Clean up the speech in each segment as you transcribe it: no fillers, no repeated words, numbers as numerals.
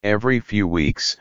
Every few weeks,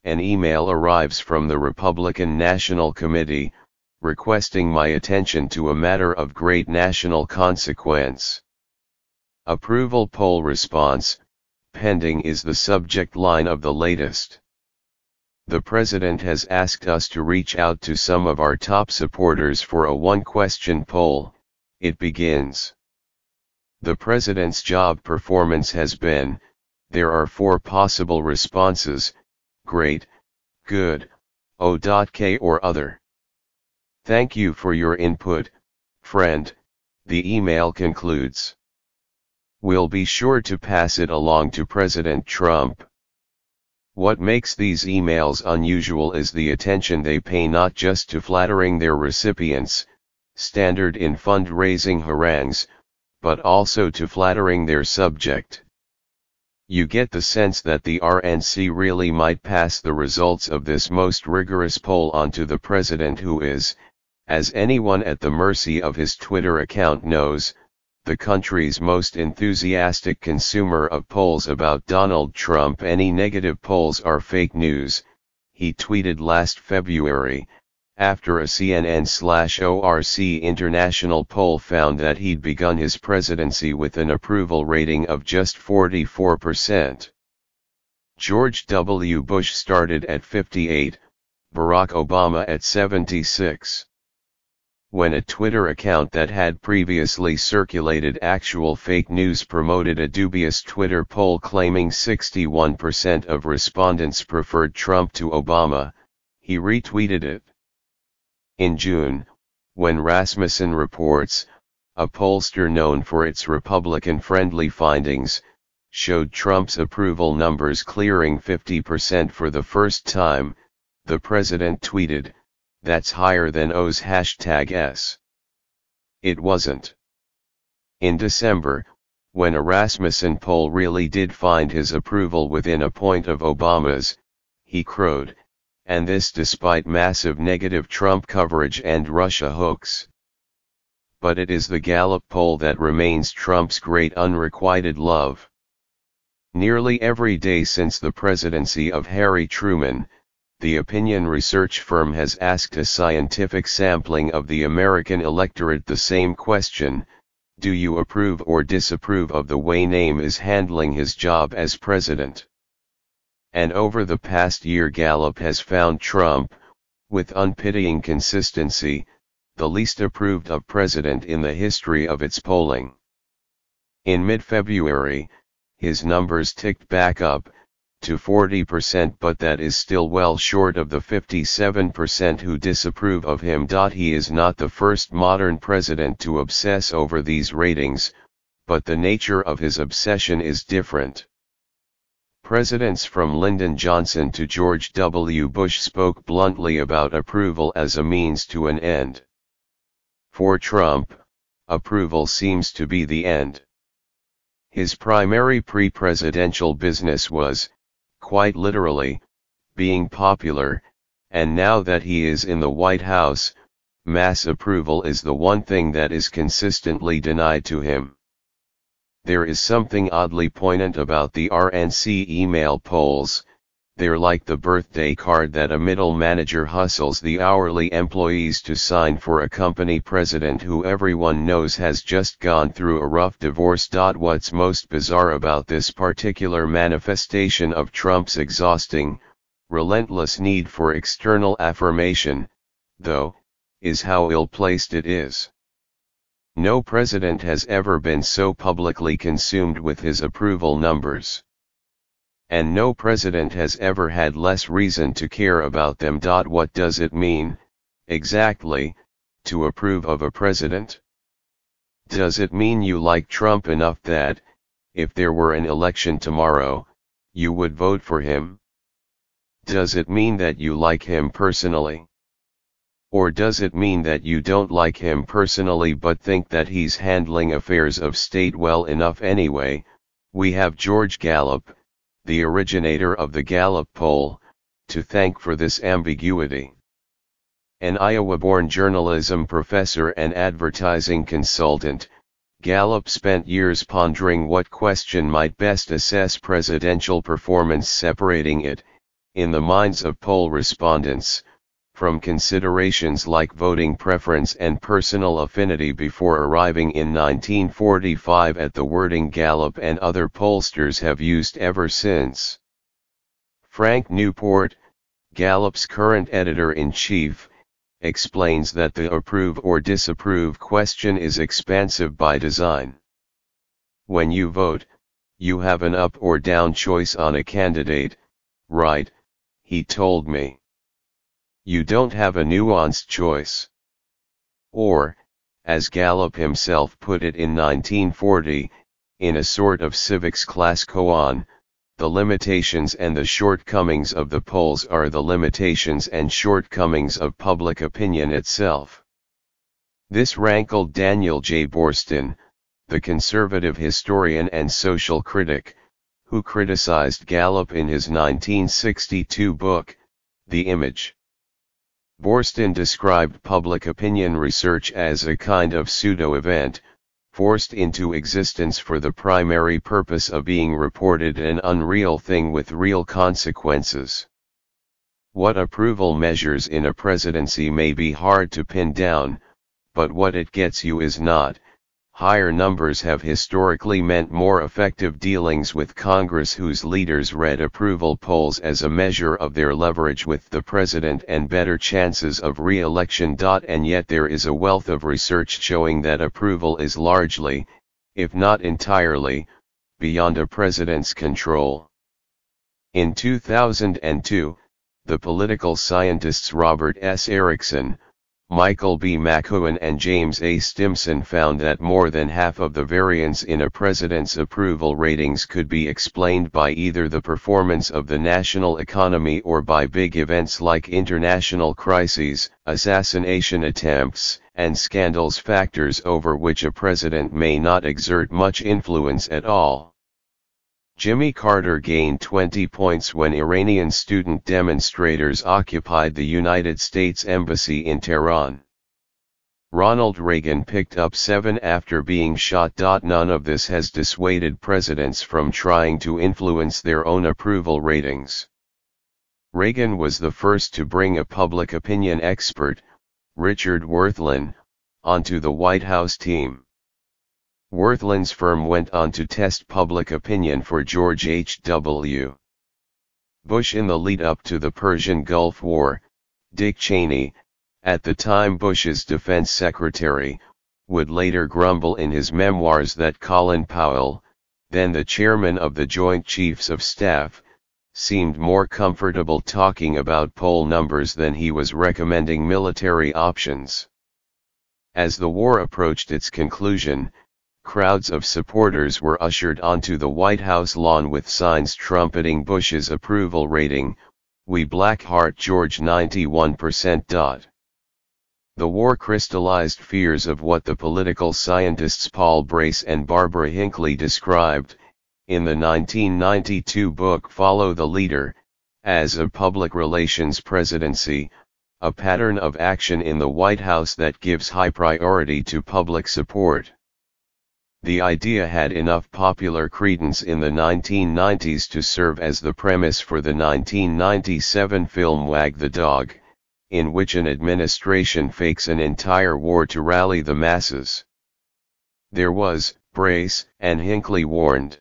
an email arrives from the Republican National Committee, requesting my attention to a matter of great national consequence. Approval poll response, pending is the subject line of the latest. The President has asked us to reach out to some of our top supporters for a one-question poll, it begins. The President's job performance has been, there are 4 possible responses, great, good, O.K. or other. Thank you for your input, friend, the email concludes. We'll be sure to pass it along to President Trump. What makes these emails unusual is the attention they pay not just to flattering their recipients, standard in fundraising harangues, but also to flattering their subject. You get the sense that the RNC really might pass the results of this most rigorous poll on to the President, who is, as anyone at the mercy of his Twitter account knows, the country's most enthusiastic consumer of polls about Donald Trump. Any negative polls are fake news, he tweeted last February, after a CNN/ORC international poll found that he'd begun his presidency with an approval rating of just 44%. George W. Bush started at 58, Barack Obama at 76. When a Twitter account that had previously circulated actual fake news promoted a dubious Twitter poll claiming 61% of respondents preferred Trump to Obama, he retweeted it. In June, when Rasmussen Reports, a pollster known for its Republican-friendly findings, showed Trump's approval numbers clearing 50% for the first time, the president tweeted, "That's higher than O's #S." It wasn't. In December, when a Rasmussen poll really did find his approval within a point of Obama's, he crowed, and this despite massive negative Trump coverage and Russia hoax. But it is the Gallup poll that remains Trump's great unrequited love. Nearly every day since the presidency of Harry Truman, the opinion research firm has asked a scientific sampling of the American electorate the same question: do you approve or disapprove of the way Name is handling his job as president? And over the past year Gallup has found Trump, with unpitying consistency, the least approved of president in the history of its polling. In mid-February, his numbers ticked back up to 40%, but that is still well short of the 57% who disapprove of him. He is not the first modern president to obsess over these ratings, but the nature of his obsession is different. Presidents from Lyndon Johnson to George W. Bush spoke bluntly about approval as a means to an end. For Trump, approval seems to be the end. His primary pre-presidential business was, quite literally, being popular, and now that he is in the White House, mass approval is the one thing that is consistently denied to him. There is something oddly poignant about the RNC email polls. They're like the birthday card that a middle manager hustles the hourly employees to sign for a company president who everyone knows has just gone through a rough divorce. What's most bizarre about this particular manifestation of Trump's exhausting, relentless need for external affirmation, though, is how ill-placed it is. No president has ever been so publicly consumed with his approval numbers. And no president has ever had less reason to care about them. What does it mean, exactly, to approve of a president? Does it mean you like Trump enough that, if there were an election tomorrow, you would vote for him? Does it mean that you like him personally? Or does it mean that you don't like him personally but think that he's handling affairs of state well enough anyway? We have George Gallup, the originator of the Gallup poll, to thank for this ambiguity. An Iowa-born journalism professor and advertising consultant, Gallup spent years pondering what question might best assess presidential performance, separating it, in the minds of poll respondents, from considerations like voting preference and personal affinity before arriving in 1945 at the wording Gallup and other pollsters have used ever since. Frank Newport, Gallup's current editor-in-chief, explains that the approve or disapprove question is expansive by design. When you vote, you have an up or down choice on a candidate, right? He told me. You don't have a nuanced choice. Or, as Gallup himself put it in 1940, in a sort of civics class koan, the limitations and the shortcomings of the polls are the limitations and shortcomings of public opinion itself. This rankled Daniel J. Boorstin, the conservative historian and social critic, who criticized Gallup in his 1962 book, The Image. Boorstin described public opinion research as a kind of pseudo-event, forced into existence for the primary purpose of being reported, an unreal thing with real consequences. What approval measures in a presidency may be hard to pin down, but what it gets you is not. Higher numbers have historically meant more effective dealings with Congress, whose leaders read approval polls as a measure of their leverage with the president and better chances of re-election. And yet there is a wealth of research showing that approval is largely, if not entirely, beyond a president's control. In 2002, the political scientists Robert S. Erickson, Michael B. McEwen and James A. Stimson found that more than half of the variance in a president's approval ratings could be explained by either the performance of the national economy or by big events like international crises, assassination attempts, and scandals, factors over which a president may not exert much influence at all. Jimmy Carter gained 20 points when Iranian student demonstrators occupied the United States Embassy in Tehran. Ronald Reagan picked up 7 after being shot. None of this has dissuaded presidents from trying to influence their own approval ratings. Reagan was the first to bring a public opinion expert, Richard Wirthlin, onto the White House team. Wirthlin's firm went on to test public opinion for George H.W. Bush in the lead-up to the Persian Gulf War. Dick Cheney, at the time Bush's defense secretary, would later grumble in his memoirs that Colin Powell, then the chairman of the Joint Chiefs of Staff, seemed more comfortable talking about poll numbers than he was recommending military options. As the war approached its conclusion, crowds of supporters were ushered onto the White House lawn with signs trumpeting Bush's approval rating, "We Blackheart George 91%." The war crystallized fears of what the political scientists Paul Brace and Barbara Hinckley described, in the 1992 book Follow the Leader, as a public relations presidency, a pattern of action in the White House that gives high priority to public support. The idea had enough popular credence in the 1990s to serve as the premise for the 1997 film Wag the Dog, in which an administration fakes an entire war to rally the masses. There was, Brace and Hinckley warned,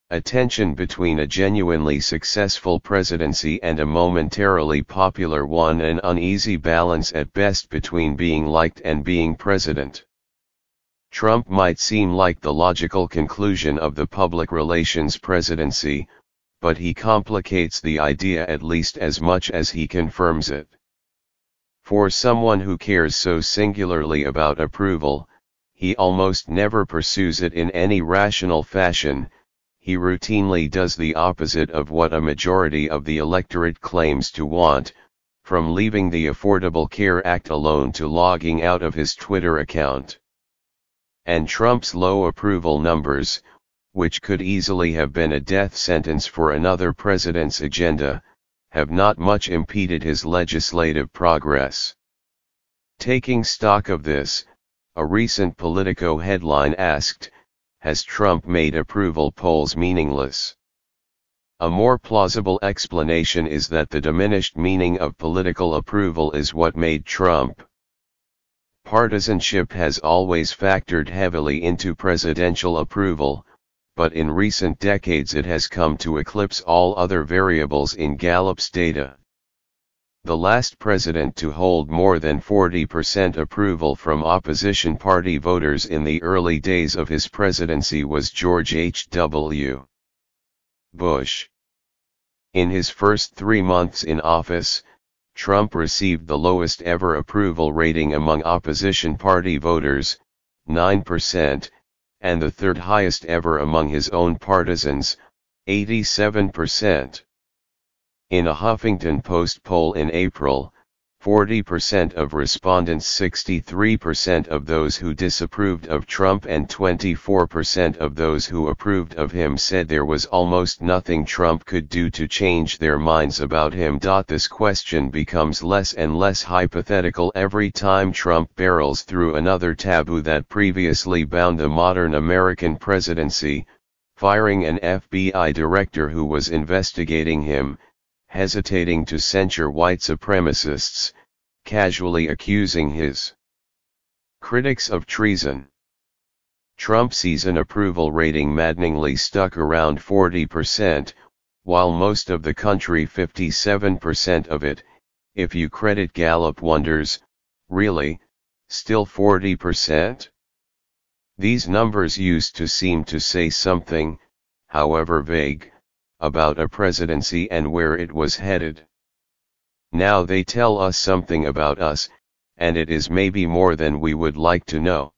a tension between a genuinely successful presidency and a momentarily popular one, an uneasy balance at best between being liked and being president. Trump might seem like the logical conclusion of the public relations presidency, but he complicates the idea at least as much as he confirms it. For someone who cares so singularly about approval, he almost never pursues it in any rational fashion. He routinely does the opposite of what a majority of the electorate claims to want, from leaving the Affordable Care Act alone to logging out of his Twitter account. And Trump's low approval numbers, which could easily have been a death sentence for another president's agenda, have not much impeded his legislative progress. Taking stock of this, A recent Politico headline asked, "Has Trump made approval polls meaningless?" A more plausible explanation is that the diminished meaning of political approval is what made Trump. Partisanship has always factored heavily into presidential approval, but in recent decades it has come to eclipse all other variables in Gallup's data. The last president to hold more than 40% approval from opposition party voters in the early days of his presidency was George H.W. Bush. In his first 3 months in office, Trump received the lowest ever approval rating among opposition party voters, 9%, and the third highest ever among his own partisans, 87%. In a Huffington Post poll in April, 40% of respondents, 63% of those who disapproved of Trump and 24% of those who approved of him said there was almost nothing Trump could do to change their minds about him. This question becomes less and less hypothetical every time Trump barrels through another taboo that previously bound the modern American presidency, firing an FBI director who was investigating him, hesitating to censure white supremacists, casually accusing his critics of treason. Trump sees an approval rating maddeningly stuck around 40%, while most of the country, 57% of it, if you credit Gallup, wonders, really, still 40%? These numbers used to seem to say something, however vague, about a presidency and where it was headed. Now they tell us something about us, and it is maybe more than we would like to know.